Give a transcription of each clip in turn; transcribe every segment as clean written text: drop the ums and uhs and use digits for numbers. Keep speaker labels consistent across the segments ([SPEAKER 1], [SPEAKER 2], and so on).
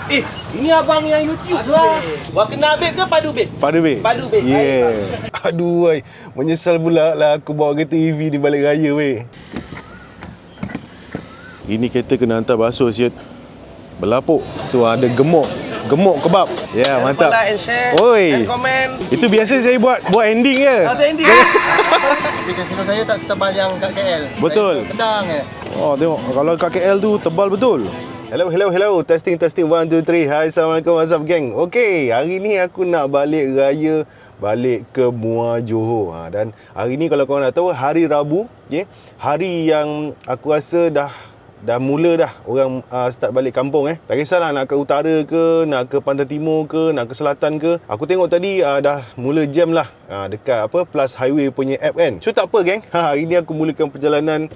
[SPEAKER 1] Ini abang yang YouTube lah. Wah, kenal babe ke padu babe?
[SPEAKER 2] Padu babe?
[SPEAKER 1] Padu babe.
[SPEAKER 2] Yeah. Aduh, wai. Menyesal pula lah aku bawa kereta EV di balik raya, weh. Ini kereta kena hantar basuh, siut. Berlapuk. Tu ada gemuk kebab. Ya, yeah, mantap.
[SPEAKER 1] Like and share.
[SPEAKER 2] Oi.
[SPEAKER 1] And comment.
[SPEAKER 2] Itu biasa saya buat ending je.
[SPEAKER 1] Ada ending. Tapi kasino saya tak setebal yang kat KL.
[SPEAKER 2] Betul.
[SPEAKER 1] Sedang je.
[SPEAKER 2] Oh, tengok. Kalau kat KL tu tebal betul. Hello. Testing 1, 2, 3. Hai, Assalamualaikum, what's up, geng? Okay, hari ni aku nak balik raya, balik ke Muar Johor. Dan hari ni kalau korang nak tahu, hari Rabu, okay? Hari yang aku rasa dah mula dah orang start balik kampung. Tak kisahlah nak ke utara ke, nak ke pantai timur ke, nak ke selatan ke. Aku tengok tadi dah mula jam lah dekat Plus Highway punya app kan. So tak apa, geng. Hari ni aku mulakan perjalanan,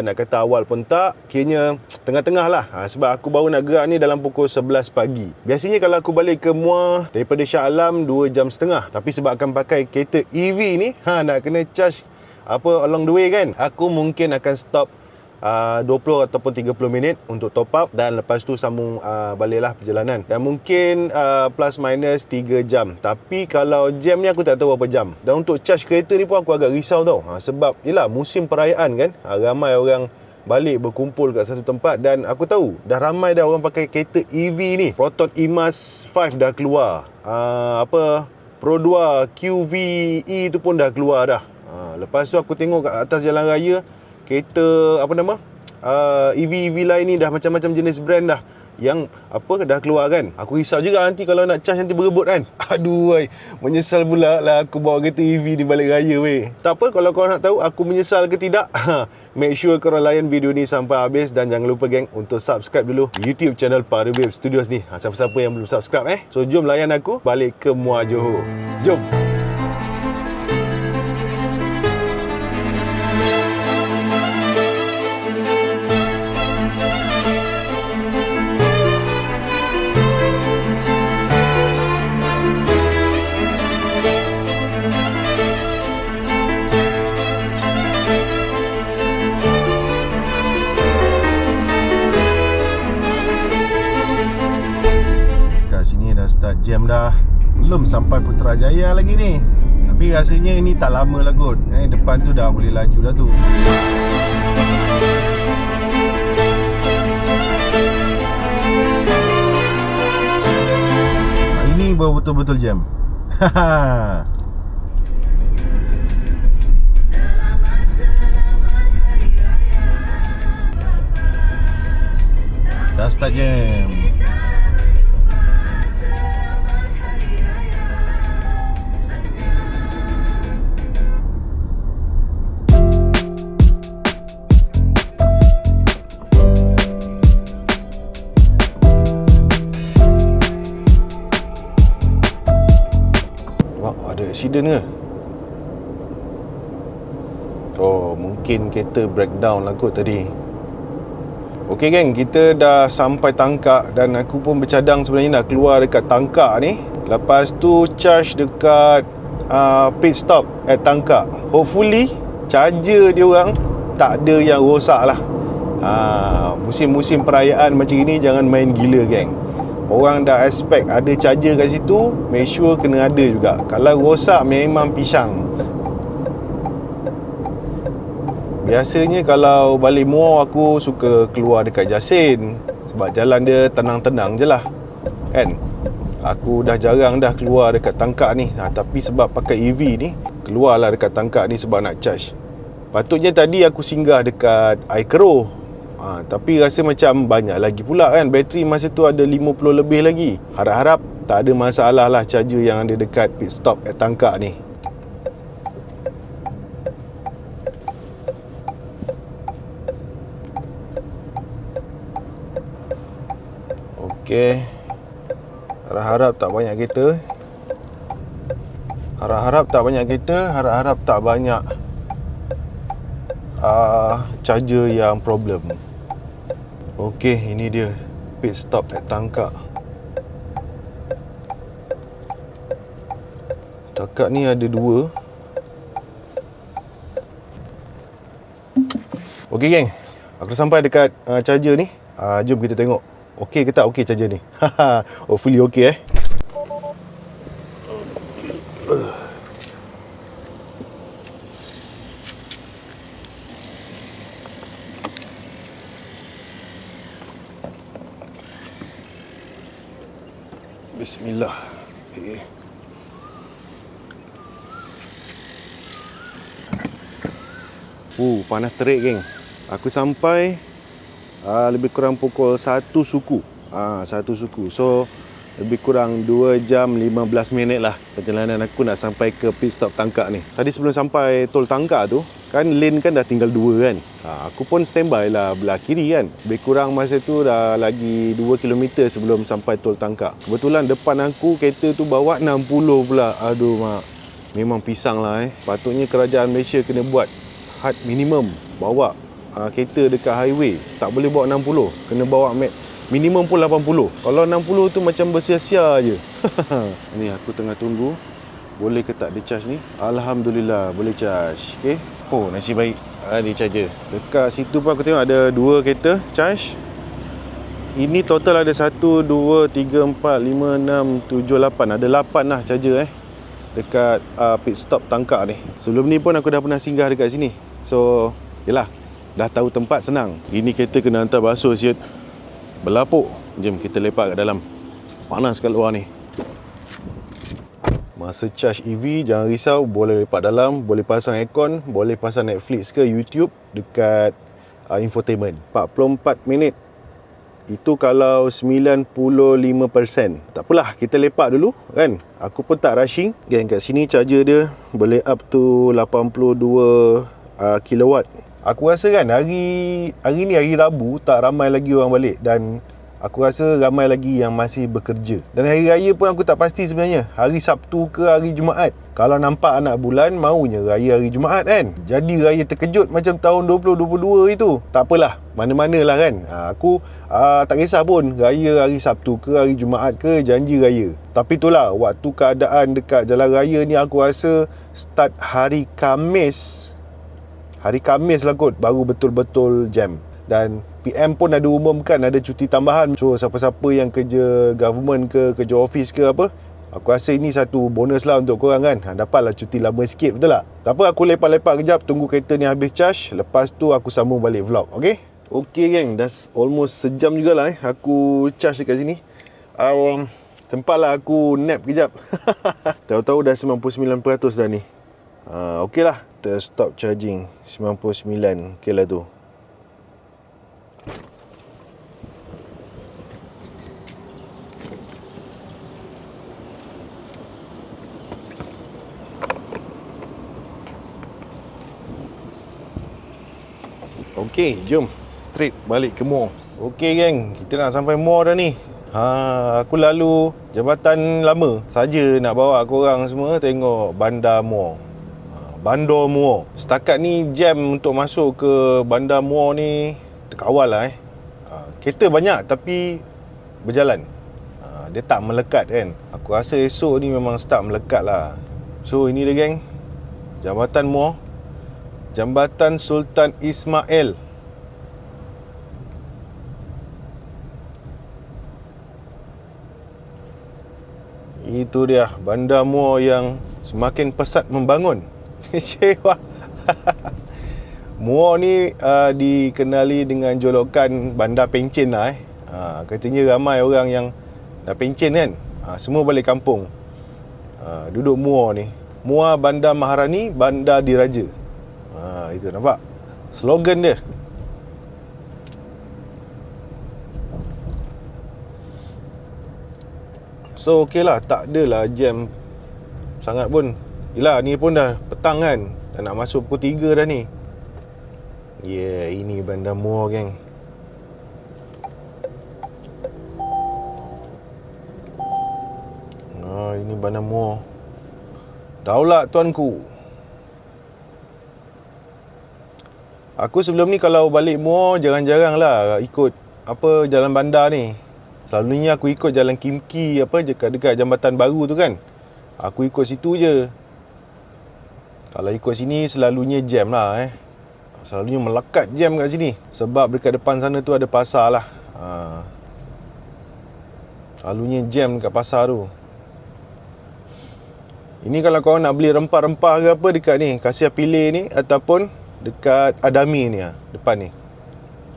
[SPEAKER 2] nak kata awal pun tak, kiranya tengah-tengah lah. Sebab aku baru nak gerak ni dalam pukul 11 pagi. Biasanya kalau aku balik ke Muar daripada Shah Alam 2 jam setengah. Tapi sebab akan pakai kereta EV ni, nak kena charge along the way kan. Aku mungkin akan stop 20 ataupun 30 minit untuk top up dan lepas tu sambung baliklah perjalanan. Dan mungkin plus minus 3 jam. Tapi kalau jam ni aku tak tahu berapa jam. Dan untuk charge kereta ni pun aku agak risau tau. Sebab yelah musim perayaan kan. Ramai orang balik berkumpul kat satu tempat. Dan aku tahu dah ramai dah orang pakai kereta EV ni. Proton EMAS 5 dah keluar. Pro 2 QVE tu pun dah keluar dah. Lepas tu aku tengok kat atas jalan raya, kereta EV lain ni dah macam-macam jenis brand dah yang dah keluar kan. Aku risau juga nanti kalau nak charge nanti berebut kan. Aduh, wai. Menyesal pula lah aku bawa kereta EV di balik raya, weh. Tak apa, kalau korang nak tahu aku menyesal ke tidak, make sure korang layan video ni sampai habis. Dan jangan lupa, geng, untuk subscribe dulu YouTube channel Padu Babe Studios ni. Siapa-siapa yang belum subscribe So jom layan aku balik ke Muar Johor. Jom. Start jam dah. Belum sampai Putrajaya lagi ni. Tapi rasanya ini tak lama lah kot. Depan tu dah boleh laju dah tu. Ini baru betul-betul jam. Dah start jam. Accident ke? Oh, mungkin kereta breakdown lah kot tadi. Okey, geng, kita dah sampai Tangkak. Dan aku pun bercadang sebenarnya nak keluar dekat Tangkak ni. Lepas tu charge dekat pit stop at Tangkak. Hopefully charger dia orang tak ada yang rosak lah. Musim-musim perayaan macam ini jangan main gila, geng. Orang dah expect ada charger kat situ, make sure kena ada juga. Kalau rosak memang pisang. Biasanya kalau balik Muar aku suka keluar dekat Jasin. Sebab jalan dia tenang-tenang je lah kan. Aku dah jarang dah keluar dekat Tangkak ni. Tapi sebab pakai EV ni, keluarlah dekat Tangkak ni sebab nak charge. Patutnya tadi aku singgah dekat Aikero. Tapi rasa macam banyak lagi pula kan. Bateri masa tu ada 50 lebih lagi. Harap-harap tak ada masalah lah charger yang ada dekat pit stop at Tangkak ni. Okey. Harap-harap tak banyak kereta. Harap-harap tak banyak kereta. Harap-harap tak banyak charger yang problem. Okey, ini dia pit stop at Tangkak. Tangkak ni ada 2. Okey, geng, aku dah sampai dekat charger ni. Jom kita tengok Okey ke tak? Okey charger ni. Hopefully okey Bismillah. Panas terik geng. Aku sampai lebih kurang pukul 1 suku. 1 suku. So lebih kurang 2 jam 15 minit lah perjalanan aku nak sampai ke pit stop Tangkak ni. Tadi sebelum sampai tol Tangkak tu, kan lane kan dah tinggal 2 kan. Aku pun standby lah belah kiri kan. Lebih kurang masa tu dah lagi 2 km sebelum sampai tol Tangkak. Kebetulan depan aku kereta tu bawa 60 pula. Aduh mak, memang pisang lah Patutnya kerajaan Malaysia kena buat had minimum bawa kereta dekat highway. Tak boleh bawa 60, kena bawa minimum pun 80. Kalau 60 tu macam bersia-sia je. Ni aku tengah tunggu boleh ke tak dia charge ni. Alhamdulillah boleh charge. Okay. Nasib baik dia charger. Dekat situ pun aku tengok ada 2 kereta charge. Ini total ada 1, 2, 3, 4, 5, 6, 7, 8. Ada 8 lah charger dekat pit stop Tangkak ni. Sebelum ni pun aku dah pernah singgah dekat sini. So yelah, dah tahu tempat, senang. Ini kereta kena hantar basuh siut. Berlapuk. Jom kita lepak kat dalam. Panas kat luar ni. Masa charge EV, jangan risau, boleh lepak dalam, boleh pasang aircon, boleh pasang Netflix ke YouTube dekat infotainment. 44 minit. Itu kalau 95%. Tak apalah, kita lepak dulu kan. Aku pun tak rushing. Gang, kat sini charger dia boleh up to 82 kilowatt. Aku rasa kan hari ni hari Rabu tak ramai lagi orang balik. Dan aku rasa ramai lagi yang masih bekerja. Dan hari raya pun aku tak pasti sebenarnya, hari Sabtu ke hari Jumaat. Kalau nampak anak bulan, maunya raya hari Jumaat kan. Jadi raya terkejut macam tahun 2022 itu. Tak apalah, mana-mana lah kan. Aku tak kisah pun raya hari Sabtu ke hari Jumaat ke, janji raya. Tapi itulah, waktu keadaan dekat jalan raya ni aku rasa start hari Khamis. Hari Khamis lah kot baru betul-betul jam. Dan PM pun ada umumkan ada cuti tambahan. So siapa-siapa yang kerja government ke, kerja office ke apa, aku rasa ini satu bonus lah untuk korang kan. Dapatlah cuti lama sikit, betul tak? Tak apa, aku lepak-lepak kejap, tunggu kereta ni habis charge. Lepas tu aku sambung balik vlog, okay? Okay geng, dah almost sejam jugalah aku charge dekat sini. Sempatlah aku nap kejap. Tahu-tahu dah 99% dah ni. Okay lah, kita stop charging 99. Okay lah tu. Okay, jom straight balik ke mall. Okay geng, kita nak sampai mall dah ni. Aku lalu Jambatan Lama saja nak bawa korang semua tengok Bandar Muar. Bandar Muar. Setakat ni jam untuk masuk ke Bandar Muar ni terkawal lah kereta banyak tapi berjalan. Dia tak melekat kan. Aku rasa esok ni memang start melekat lah. So ini dia geng, Jambatan Muar, Jambatan Sultan Ismail. Itu dia Bandar Muar yang semakin pesat membangun. Cewa. Muar ni dikenali dengan jolokan Bandar Pencen lah katanya ramai orang yang dah pencen kan. Semua balik kampung. Duduk Muar ni. Muar Bandar Maharani, Bandar Diraja. Itu nampak slogan dia. So okey lah, tak adalah jam sangat pun. Yelah, ni pun dah petang kan. Dah nak masuk pukul 3 dah ni. Ini Bandar Muar geng. Ini Bandar Muar. Daulat tuanku. Aku sebelum ni kalau balik Muar jarang-jarang lah ikut jalan bandar ni. Selalunya aku ikut jalan Kimki dekat Jambatan Baru tu kan. Aku ikut situ je. Kalau ikut sini selalunya jam lah Selalunya melekat jam kat sini. Sebab dekat depan sana tu ada pasar lah. Selalunya jam kat pasar tu. Ini kalau korang nak beli rempah-rempah ke apa dekat ni, Kasih Pilih ni, ataupun dekat Adami ni, depan ni,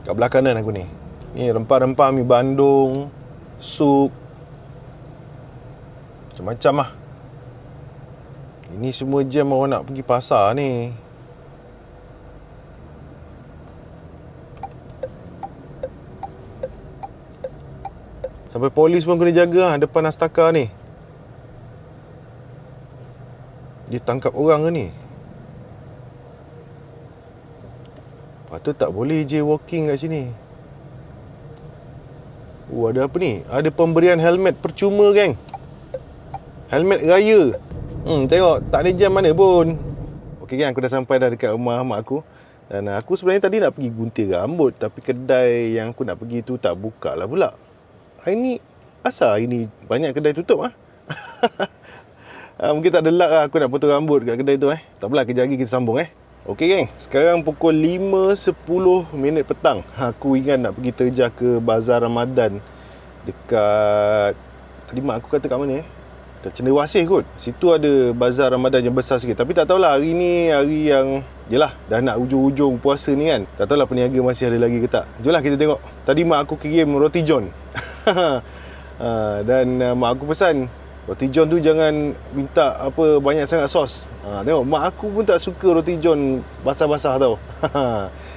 [SPEAKER 2] kat belah kanan aku ni. Ni rempah-rempah mi Bandung, sup, macam-macam lah. Ini semua jam orang nak pergi pasar ni. Sampai polis pun kena jaga lah depan Astaka ni. Dia tangkap orang ke ni? Patut tak boleh jaywalking kat sini. Ada apa ni? Ada pemberian helmet percuma, geng. Helmet raya. Tengok, tak ada jam mana pun. Okey, geng, aku dah sampai dah dekat rumah mak aku. Dan aku sebenarnya tadi nak pergi gunting rambut, tapi kedai yang aku nak pergi tu tak buka lah pula. Hari ni, asal hari ni banyak kedai tutup ah? Mungkin tak ada luck lah aku nak potong rambut kat kedai tu Tak apalah, kejap lagi kita sambung Okey, geng, sekarang pukul 5.10 petang. Aku ingat nak pergi terjah ke Bazar Ramadan dekat, tadi mak aku kata kat mana kat Cendrawasih kot. Situ ada Bazar Ramadan yang besar sikit. Tapi tak tahulah hari ni hari yang, yelah, dah nak hujung-hujung puasa ni kan. Tak tahulah peniaga masih ada lagi ke tak. Jomlah kita tengok. Tadi mak aku kirim roti john. Dan mak aku pesan roti john tu jangan minta apa banyak sangat sos. Tengok, mak aku pun tak suka roti john basah-basah tau.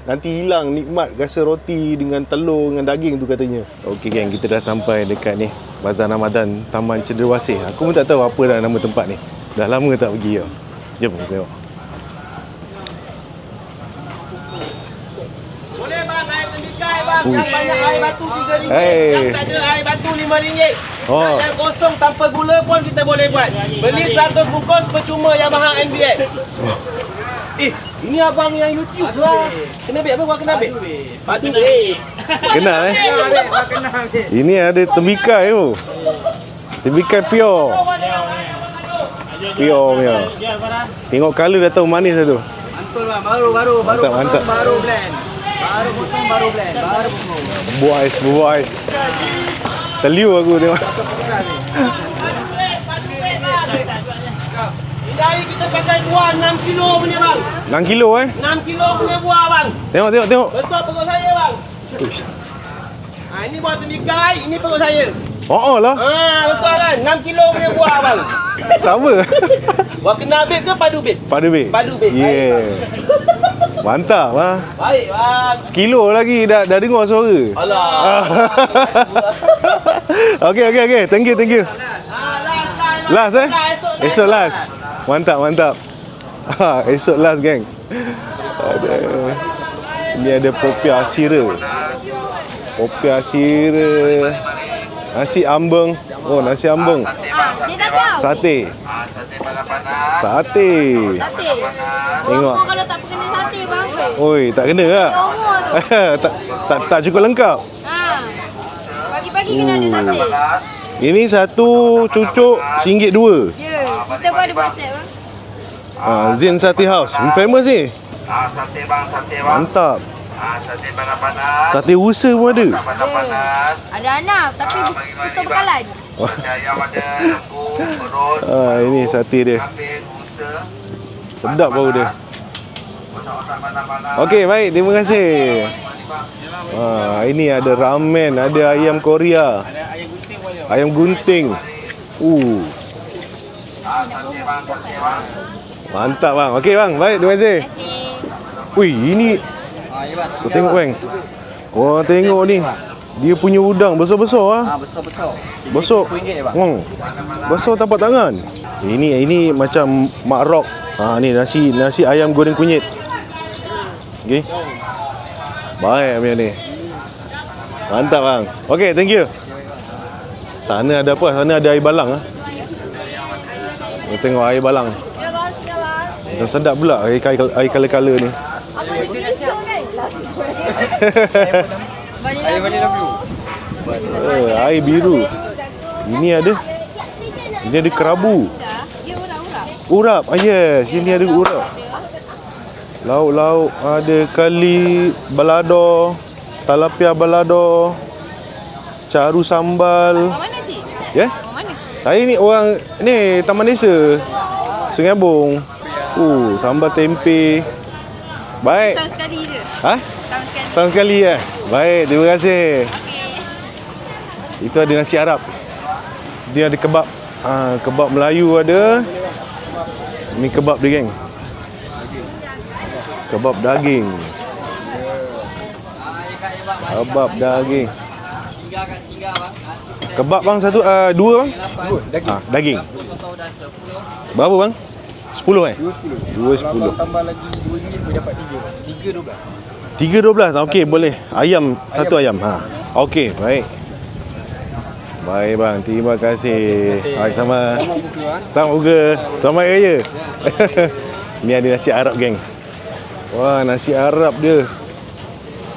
[SPEAKER 2] Nanti hilang nikmat rasa roti dengan telur dengan daging tu katanya. Okey, geng, kita dah sampai dekat ni, Bazar Ramadan Taman Cendrawasih. Aku pun tak tahu apa dah nama tempat ni. Dah lama tak pergi tau. Jom kita tengok.
[SPEAKER 1] Boleh bang, air temikai bang. Yang banyak air batu RM3. Yang tak ada air batu RM5. Yang kosong tanpa gula pun kita boleh buat. Beli 100 bungkus percuma Yamaha NBX. Ini abang yang YouTube lah. Kena ambil apa? Buat kena ambil? Padu bek.
[SPEAKER 2] Kenal Ini ada temikai tu. Temikai pure. Pure punya. Tengok color dah tahu manis dah tu.
[SPEAKER 1] Mantul bang, baru
[SPEAKER 2] mantap.
[SPEAKER 1] Baru blend. Baru potong, baru blend. Baru potong.
[SPEAKER 2] Boys. Teliu aku tengok.
[SPEAKER 1] Ini kita pakai buah 6 kilo punya bang.
[SPEAKER 2] 6 kilo
[SPEAKER 1] 6 kilo punya buah bang.
[SPEAKER 2] Tengok.
[SPEAKER 1] Besar perut saya bang. Ini buah temikai, ini perut saya.
[SPEAKER 2] Lah.
[SPEAKER 1] Besar kan? 6 kilo punya buah bang.
[SPEAKER 2] Sama.
[SPEAKER 1] Buah kena bek ke padu bek?
[SPEAKER 2] Padu bek. Yeah. Mantap lah.
[SPEAKER 1] Baik bang.
[SPEAKER 2] Sekilo lagi dah dengar suara.
[SPEAKER 1] Alah.
[SPEAKER 2] Okey. Thank you. Last Esok last. Mantap. Esok last, geng. Ini ada popiah sira. Nasi ambeng. Nasi ambeng. Sate. Tengok.
[SPEAKER 3] Kalau tak kena sate bang.
[SPEAKER 2] Oi, tak kena tak? tak cukup lengkap.
[SPEAKER 3] Pagi-pagi kena ada sate.
[SPEAKER 2] Ini satu cucuk RM1.2.
[SPEAKER 3] Ya, kita pun ada buat set bang.
[SPEAKER 2] Zain Sate House. Famous ni.
[SPEAKER 4] Sate bang,
[SPEAKER 2] Mantap.
[SPEAKER 4] Sate panas-panas.
[SPEAKER 2] Sate usa pun ada.
[SPEAKER 3] Ada anak tapi kita bekalan.
[SPEAKER 4] Ayam ada, lembu, perut,
[SPEAKER 2] Ini sate dia.
[SPEAKER 4] kambing, usa.
[SPEAKER 2] Sedap bau dia.
[SPEAKER 4] Panas-panas.
[SPEAKER 2] Okey, baik. Terima kasih. Ini ada ramen, ada ayam Korea. Ayam gunting.
[SPEAKER 4] Sate bang.
[SPEAKER 2] Mantap bang. Okey bang, baik. Terima kasih. Wih, ini kau tengok, bang. Kau tengok ni. Dia punya udang besar-besar
[SPEAKER 1] Besar-besar.
[SPEAKER 2] Besar. Besar tapak tangan. Ini macam Mak Rock. Ni nasi ayam goreng kunyit. Okey. Baik punya ni. Mantap bang. Okey, thank you. Sana ada apa? Sana ada air balang Kita tengok air balang. Macam sedap pula air color-color ni. Air biru. Ini ada kerabu. Urap. Yes, ini ada urap. Lauk-lauk ada kali balado, talapia balado, caru sambal. Ya?
[SPEAKER 3] Mana?
[SPEAKER 2] Saya ni orang ni Taman Desa Sungai Bung. Sambal tempe. Baik.
[SPEAKER 3] Tahun sekali je.
[SPEAKER 2] Ha?
[SPEAKER 3] Tahun sekali.
[SPEAKER 2] Tahun sekali ya. Baik, terima kasih.
[SPEAKER 3] Okey.
[SPEAKER 2] Itu ada nasi Arab. Dia ada kebab. Kebab Melayu ada. Ni kebab dia, geng. Kebab daging. Kebab daging. Kebab bang satu, dua bang? Daging. Daging. Berapa bang? 10 2 10.
[SPEAKER 1] Tambah lagi RM2 boleh dapat 3.
[SPEAKER 2] 3.12. Okey, boleh. Ayam, satu ayam. Okey, baik. Baik bang, terima kasih. Baik, sama. Sama juga. Selamat Hari Raya. Ni ada nasi Arab, geng. Wah, nasi Arab dia.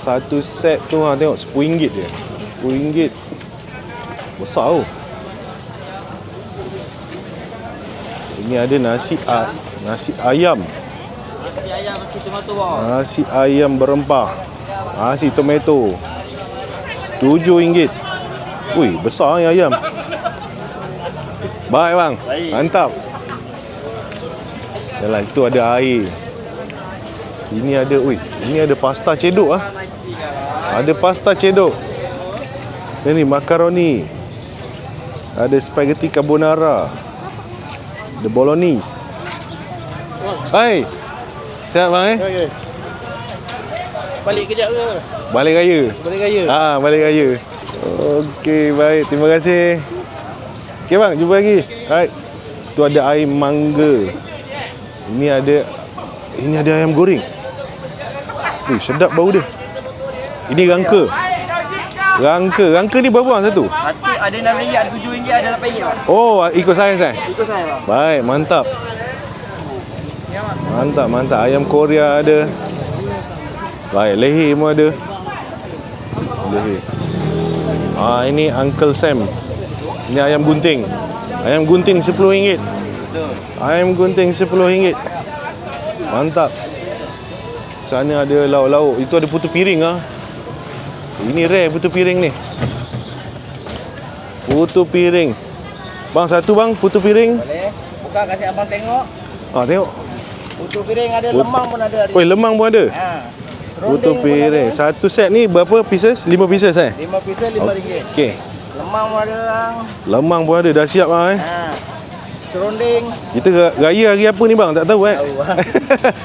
[SPEAKER 2] Satu set tu tengok RM10 je. RM10. Besar tau. Ini ada nasi ayam.
[SPEAKER 1] Nasi ayam nasi tomato bang.
[SPEAKER 2] Nasi ayam berempah. Nasi tomato. RM7. Ui, besar ni ayam. Baik bang.
[SPEAKER 1] Baik.
[SPEAKER 2] Mantap. Yalah, itu ada air. Ini ada, ini ada pasta cedok ah. Ada pasta cedok. Ini makaroni. Ada spaghetti carbonara. The bolognese. Hai. Sihat bang
[SPEAKER 1] Okey. Balik kejap ke?
[SPEAKER 2] Balik raya.
[SPEAKER 1] Balik raya.
[SPEAKER 2] Balik raya. Okey, baik. Terima kasih. Okey bang, jumpa lagi. Baik. Tu ada air mangga. Ini ada ayam goreng. Sedap bau dia. Ini rangka. Rangka ni berapa bang satu?
[SPEAKER 1] Satu ada RM6, ada RM7, ada RM8 bang.
[SPEAKER 2] Oh, ikut saiz
[SPEAKER 1] Ikut saya bang.
[SPEAKER 2] Baik, mantap. Mantap. Ayam Korea ada. Baik, leher pun ada. Leher. Ini Uncle Sam. Ini ayam gunting. Ayam gunting RM10. Ayam gunting RM10. Mantap. Sana ada lauk-lauk. Itu ada putu piring ah. Ini rare putu piring ni. Putu piring. Bang, satu bang putu piring.
[SPEAKER 1] Boleh. Buka kasih abang tengok.
[SPEAKER 2] Tengok.
[SPEAKER 1] Putu piring ada, lemang pun ada.
[SPEAKER 2] Lemang pun ada. Putu
[SPEAKER 1] Serunding pun
[SPEAKER 2] piring.
[SPEAKER 1] ada.
[SPEAKER 2] Satu set ni berapa pieces? 5 pieces
[SPEAKER 1] 5 pieces RM5.
[SPEAKER 2] Okey.
[SPEAKER 1] Lemang pun ada bang.
[SPEAKER 2] Lemang pun ada. Dah siap bang
[SPEAKER 1] Serunding.
[SPEAKER 2] Kita raya hari apa ni bang? Tak tahu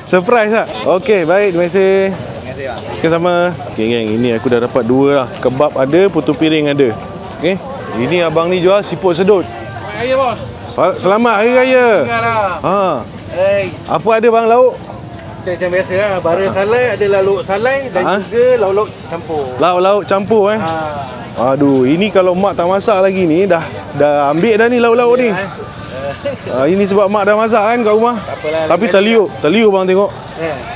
[SPEAKER 2] Surprise tak? Okey, baik. Terima kasih. Okey, sama. Okey geng, ini aku dah dapat 2 lah. Kebab ada, putu piring ada. Okey. Ini abang ni jual siput sedut.
[SPEAKER 1] Raya bos.
[SPEAKER 2] Selamat Hari Raya.
[SPEAKER 1] Dengarlah.
[SPEAKER 2] Apa ada bang lauk?
[SPEAKER 1] Macam biasa lah. Bara salai, ada lauk salai dan juga lauk-lauk campur.
[SPEAKER 2] Lauk-lauk campur Aduh, ini kalau mak tak masak lagi ni dah ambil dah ni lauk-lauk ni. Ini sebab mak dah masak kan kat rumah. Tapi terliuk bang tengok.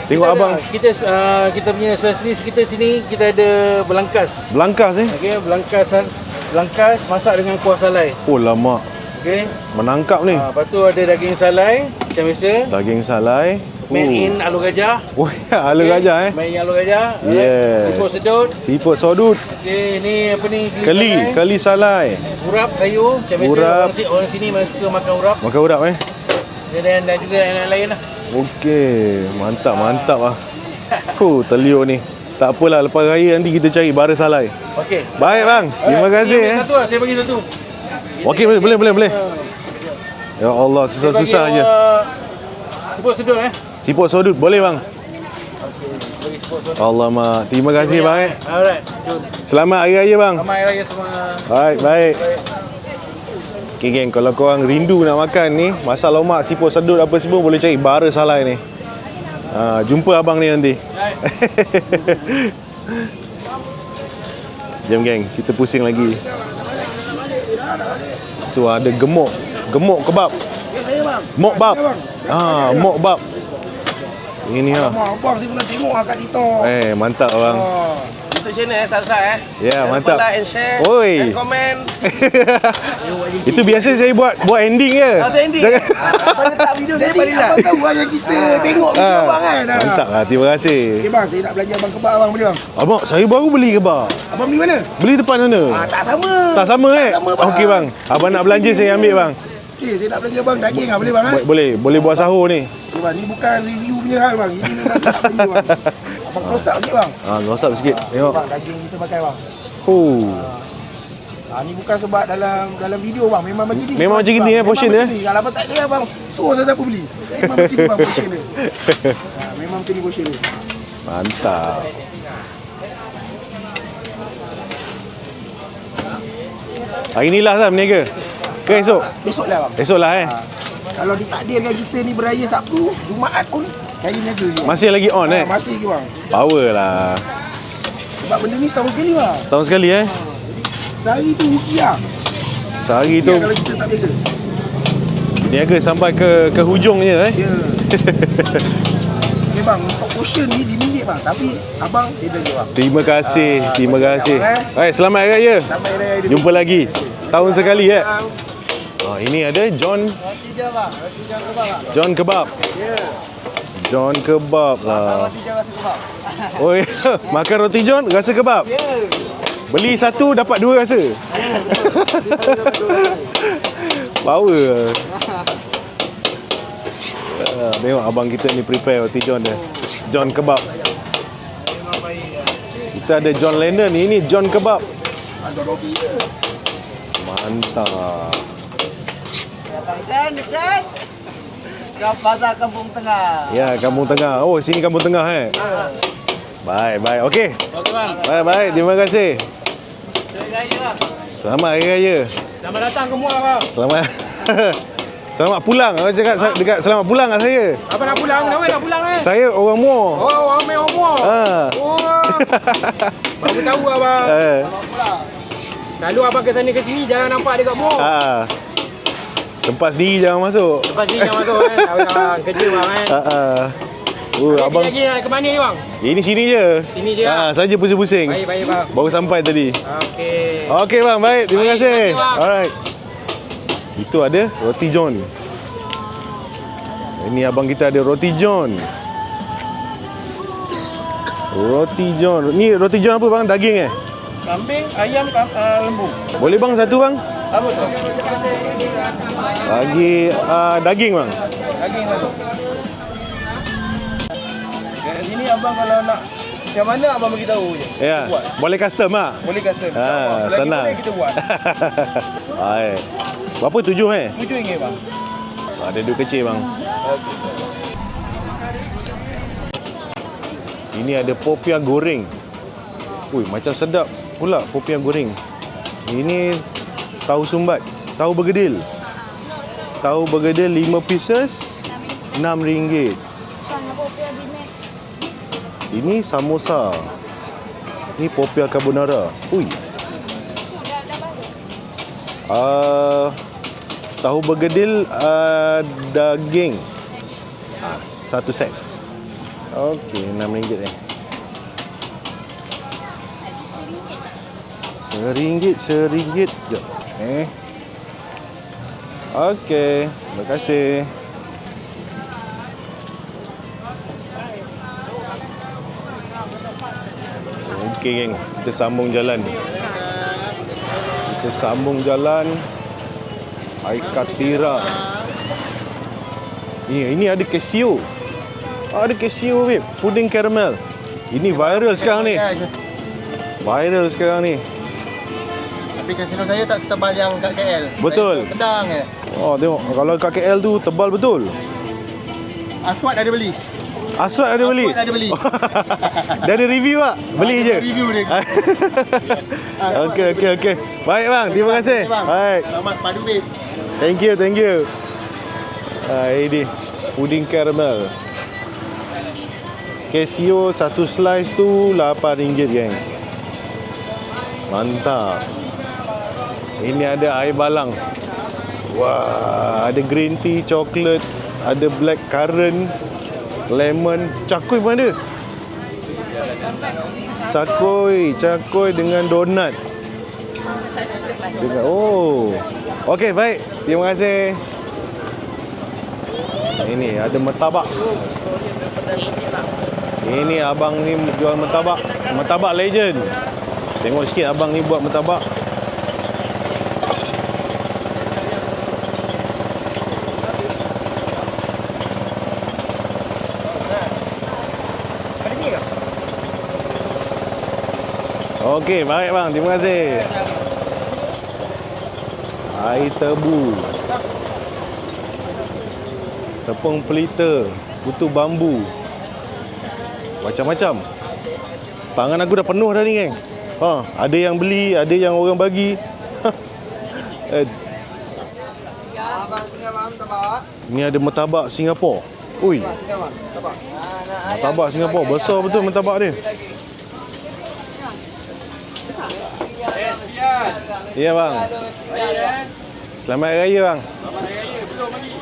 [SPEAKER 2] Tengok abang.
[SPEAKER 1] Kita punya spesialis kita sini, kita ada belangkas.
[SPEAKER 2] Belangkas
[SPEAKER 1] Okey, belangkas masak dengan kuah salai.
[SPEAKER 2] Oh lama.
[SPEAKER 1] Okey.
[SPEAKER 2] Menangkap ni.
[SPEAKER 1] Lepas tu ada daging salai macam biasa.
[SPEAKER 2] Daging salai.
[SPEAKER 1] Made in Alur Gajah.
[SPEAKER 2] Oh ya, Alur Gajah
[SPEAKER 1] Made in Alur Gajah.
[SPEAKER 2] Yes.
[SPEAKER 1] Siput sedut.
[SPEAKER 2] Siput sodut.
[SPEAKER 1] Okey, ni apa ni?
[SPEAKER 2] Keli salai.
[SPEAKER 1] Urap sayur macam biasa.
[SPEAKER 2] Urap.
[SPEAKER 1] Orang sini memang suka makan urap.
[SPEAKER 2] Makan urap
[SPEAKER 1] Dan juga yang lain lah.
[SPEAKER 2] Okey, mantap lah. Terliuk ni. Tak apalah, lepas raya nanti kita cari bara salai.
[SPEAKER 1] Okey.
[SPEAKER 2] Baik bang. Terima kasih
[SPEAKER 1] Satu lah, saya bagi satu.
[SPEAKER 2] Okey, boleh. Ya Allah, susah-susah aje.
[SPEAKER 1] Siput sedut
[SPEAKER 2] Siput sodut boleh bang.
[SPEAKER 1] Okey, bagi siput sedut.
[SPEAKER 2] Allah mak. Terima kasih bang.
[SPEAKER 1] Alright, jom.
[SPEAKER 2] Selamat Hari Raya bang.
[SPEAKER 1] Selamat Hari Raya semua.
[SPEAKER 2] Baik. Okay geng, kalau korang rindu nak makan ni, masak lomak, siput sedut apa semua, boleh cari bara salai ni. Jumpa abang ni nanti. Jom geng, kita pusing lagi. Tu ada gemuk kebab. Mok bab. Mok bab. Ini lah.
[SPEAKER 1] Abang saya pernah tengok kat TikTok.
[SPEAKER 2] Mantap abang.
[SPEAKER 1] Kita YouTube channel subscribe
[SPEAKER 2] Ya,
[SPEAKER 1] Jangan
[SPEAKER 2] mantap.
[SPEAKER 1] lupa like and share
[SPEAKER 2] Oi.
[SPEAKER 1] and comment.
[SPEAKER 2] Itu biasa saya buat ending je.
[SPEAKER 1] Atau ending. Abang letak video saya balik lah. Abang tahu yang kita tengok video abang kan.
[SPEAKER 2] Mantap lah, terima kasih.
[SPEAKER 1] Okay bang, saya nak belanja abang kebab abang beli bang.
[SPEAKER 2] Abang, saya baru beli kebab.
[SPEAKER 1] Abang beli mana?
[SPEAKER 2] Beli depan sana.
[SPEAKER 1] Tak sama.
[SPEAKER 2] Tak sama
[SPEAKER 1] Tak sama, bang.
[SPEAKER 2] Okey bang. Abang nak belanja saya ambil bang.
[SPEAKER 1] Okay, saya nak belanja bang daging boleh bang
[SPEAKER 2] Boleh buat sahur ni.
[SPEAKER 1] Okay, bang, ni bukan review punya hal bang. Ini memang saya nak beli bang. Abang rosak sikit bang.
[SPEAKER 2] Rosak sikit. Tengok.
[SPEAKER 1] Bang, daging kita pakai bang.
[SPEAKER 2] Oh.
[SPEAKER 1] Ni bukan sebab dalam video bang, memang macam ni.
[SPEAKER 2] Memang macam ni portion dia.
[SPEAKER 1] Kalau abang tak ada bang, suruh siapa beli. Memang macam ni bang portion dia. Memang macam ni portion dia.
[SPEAKER 2] Mantap. Hari ni lah Sam berniaga? Ke esok?
[SPEAKER 1] Besok lah bang.
[SPEAKER 2] Esok lah
[SPEAKER 1] Kalau ditakdirkan kita ni beraya Sabtu, Jumaat pun saya niaga je.
[SPEAKER 2] Masih lagi on
[SPEAKER 1] Masih ke bang.
[SPEAKER 2] Power lah.
[SPEAKER 1] Sebab benda ni setahun sekali bang.
[SPEAKER 2] Setahun sekali
[SPEAKER 1] Sehari tu rupiah.
[SPEAKER 2] Sehari tu
[SPEAKER 1] Kalau kita tak niaga.
[SPEAKER 2] berniaga sampai ke hujung je
[SPEAKER 1] Ya. Okay bang, untuk portion ni RM5 bang. Tapi abang seda je bang.
[SPEAKER 2] Terima kasih. Terima
[SPEAKER 1] masih
[SPEAKER 2] kasih.
[SPEAKER 1] abang,
[SPEAKER 2] Hai, selamat hari raya.
[SPEAKER 1] Sampai Raya Aidilfitri.
[SPEAKER 2] Jumpa lagi. Setahun sekali ini ada John
[SPEAKER 1] Roti je bang. Roti je kebab bang.
[SPEAKER 2] John Kebab.
[SPEAKER 1] Ya.
[SPEAKER 2] John Kebab lah.
[SPEAKER 1] Roti je rasa kebab.
[SPEAKER 2] Oh ya, makan roti John rasa kebab.
[SPEAKER 1] Ya.
[SPEAKER 2] Beli satu dapat dua rasa. Power. Tengok abang kita ni prepare roti John dia. John Kebab. Kita ada John Lennon, ini John Kebab.
[SPEAKER 1] Ada roti je.
[SPEAKER 2] Mantap.
[SPEAKER 1] Dekat. Ke pasar Kampung Tengah.
[SPEAKER 2] Ya, Kampung Tengah. Oh, sini Kampung Tengah Baik. Okey.
[SPEAKER 1] Okey bang.
[SPEAKER 2] Baik. Terima kasih. Selamat Hari Raya.
[SPEAKER 1] Selamat datang ke Muar bang.
[SPEAKER 2] Selamat. Selamat pulang. Awak cakap dekat selamat pulang kat saya.
[SPEAKER 1] Apa nak pulang? Kenapa nak pulang
[SPEAKER 2] Saya orang Muar.
[SPEAKER 1] Oh, ramai orang Muar. Oh. Baru tahu abang. Selalu abang ke sana ke sini jangan nampak dekat Muar.
[SPEAKER 2] Tempat sendiri jangan masuk.
[SPEAKER 1] Lepas sini jangan masuk Tahu abang kerja bang
[SPEAKER 2] Abang
[SPEAKER 1] lagi nak ke mana ni bang?
[SPEAKER 2] ini sini je.
[SPEAKER 1] Sini je.
[SPEAKER 2] Saja pusing-pusing.
[SPEAKER 1] Baik bang.
[SPEAKER 2] Baru sampai tadi.
[SPEAKER 1] Okey.
[SPEAKER 2] Okey bang, baik. Terima
[SPEAKER 1] Baik,
[SPEAKER 2] kasih.
[SPEAKER 1] terima kasih, bang.
[SPEAKER 2] Alright. Itu ada roti John. Ini abang kita ada roti John. Roti John. Ni roti John apa bang? Daging
[SPEAKER 1] Kambing, ayam, lembu.
[SPEAKER 2] Boleh bang satu bang?
[SPEAKER 1] Apa tu?
[SPEAKER 2] Bagi daging bang.
[SPEAKER 1] Daging satu. Kat sini abang kalau nak macam mana abang bagi tahu je.
[SPEAKER 2] Ya.
[SPEAKER 1] Buat.
[SPEAKER 2] Boleh custom ah.
[SPEAKER 1] Boleh custom. Lagi
[SPEAKER 2] Senang.
[SPEAKER 1] boleh kita buat.
[SPEAKER 2] Baik. Berapa? 7
[SPEAKER 1] RM7 bang.
[SPEAKER 2] Ada duit kecil bang. Ini ada popiah goreng. Ui, macam sedap pula popiah goreng. Ini tahu sumbat, tahu bergedil. Tahu bergedil 5 pieces RM6. Ini samosa. Ini popiah carbonara. Ui. Tahu bergedil daging. Satu set. Okey, RM6 RM1. Jom. Okey, terima kasih. Okey geng, kita sambung jalan. Aikatira. Ini ada Casio. Ada Casio babe, puding caramel. Ini viral sekarang ni.
[SPEAKER 1] Tapi kasino saya tak setebal yang kat KL.
[SPEAKER 2] Betul.
[SPEAKER 1] Sedang je.
[SPEAKER 2] Oh, tengok kalau kat KL tu tebal betul.
[SPEAKER 1] Aswad ada beli.
[SPEAKER 2] Aswad ada beli. Dia ada review tak? Beli je.
[SPEAKER 1] Review dia.
[SPEAKER 2] Okey. Baik bang, terima kasih. Baik.
[SPEAKER 1] Selamat padu babe.
[SPEAKER 2] Thank you. Ini puding caramel. Casio satu slice tu RM8 geng. Mantap. Ini ada air balang. Wah, ada green tea, coklat, ada black currant, lemon, cakui mana? Cakoi dengan donat. Oh. Okey, baik. Terima kasih. Ini ada martabak. Ini abang ni jual martabak. Martabak legend. Tengok sikit abang ni buat martabak. Okey, baik bang. Terima kasih. Air tebu. Tepung pelita. Kutu bambu. Macam-macam. Tangan aku dah penuh dah ni, geng. Ada yang beli, ada yang orang bagi. Ni ada martabak Singapura. Ui. Martabak Singapura. Besar betul martabak dia. Ya bang. Selamat Hari Raya bang. Selamat Hari Raya. Belum lagi.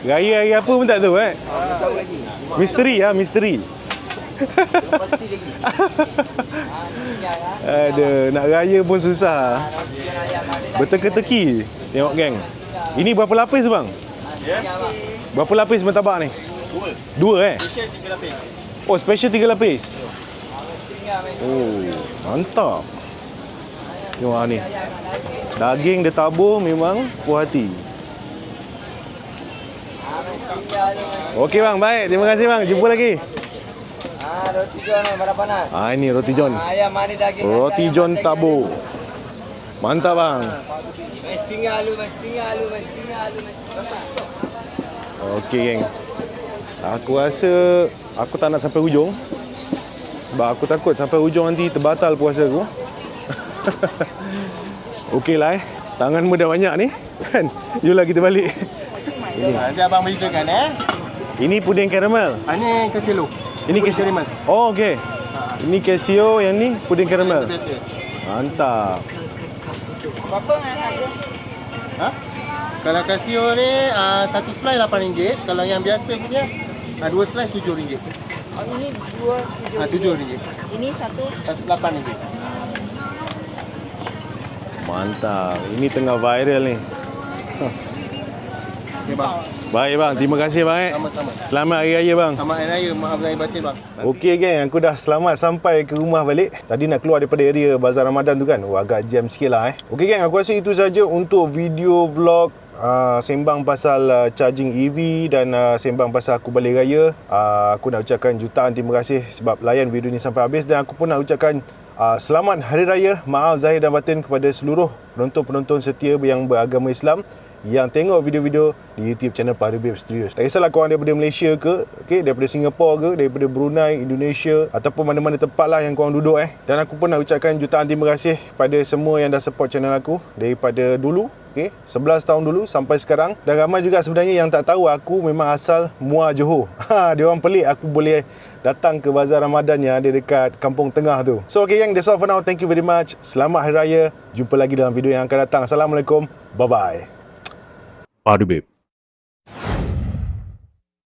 [SPEAKER 2] Raya hari apa pun tak tahu tahu lagi. Misteri misteri. Pasti lagi. Aduh, nak raya pun susah. Berteka-teki. Tengok geng. Ini berapa lapis bang? Berapa lapis martabak ni? Dua Special 3 lapis. Oh, special 3 lapis. Oh, mantap. Tengok ni. Daging dia tabur memang puas hati. Okey bang, baik. Terima kasih bang. Jumpa lagi.
[SPEAKER 1] Roti john mana panas.
[SPEAKER 2] Ini roti john.
[SPEAKER 1] Ayam mani daging.
[SPEAKER 2] Roti john tabur. Mantap bang.
[SPEAKER 1] Singa alu.
[SPEAKER 2] Okey geng. Aku rasa aku tak nak sampai hujung. Sebab aku takut sampai hujung nanti terbatal puasa aku. Okeylah Tanganmu dah banyak ni. Kan? Jomlah kita balik.
[SPEAKER 1] Nanti abang beritakan
[SPEAKER 2] Ini puding karamel.
[SPEAKER 1] Ini Casio.
[SPEAKER 2] Ini Casio. Oh okey. Ini Casio, yang ni puding karamel. Mantap.
[SPEAKER 3] Berapa harga?
[SPEAKER 1] Kalau Casio ni satu slice RM8. Kalau yang biasa punya dua slice RM7.
[SPEAKER 3] Oh, ini dua
[SPEAKER 1] RM7.
[SPEAKER 3] Ini satu
[SPEAKER 1] RM8.
[SPEAKER 2] Mantap. Ini tengah viral ni.
[SPEAKER 1] Okay, bang.
[SPEAKER 2] Baik bang, terima kasih bang.
[SPEAKER 1] Sama-sama.
[SPEAKER 2] Selamat Hari Raya bang.
[SPEAKER 1] Selamat Hari Raya, maaf lahir batin bang.
[SPEAKER 2] Okey geng, aku dah selamat sampai ke rumah balik. Tadi nak keluar daripada area Bazar Ramadan tu kan. Agak jam sikit lah Okey geng, aku rasa itu saja untuk video vlog sembang pasal charging EV dan sembang pasal aku balik raya. Aku nak ucapkan jutaan terima kasih sebab layan video ni sampai habis. Dan aku pun nak ucapkan selamat Hari Raya, maaf zahir dan batin kepada seluruh penonton-penonton setia yang beragama Islam yang tengok video-video di YouTube channel Padu Babe Studios. Tak kisahlah korang daripada Malaysia ke, daripada Singapura ke, daripada Brunei, Indonesia ataupun mana-mana tempat lah yang korang duduk Dan aku pun nak ucapkan jutaan terima kasih pada semua yang dah support channel aku daripada dulu, 11 tahun dulu sampai sekarang. Dan ramai juga sebenarnya yang tak tahu aku memang asal Muar Johor. Dia orang pelik aku boleh datang ke Bazar Ramadan yang ada dekat Kampung Tengah tu. So okay gang, that's all for now. Thank you very much. Selamat Hari Raya. Jumpa lagi dalam video yang akan datang. Assalamualaikum. Bye-bye. Padu Babe.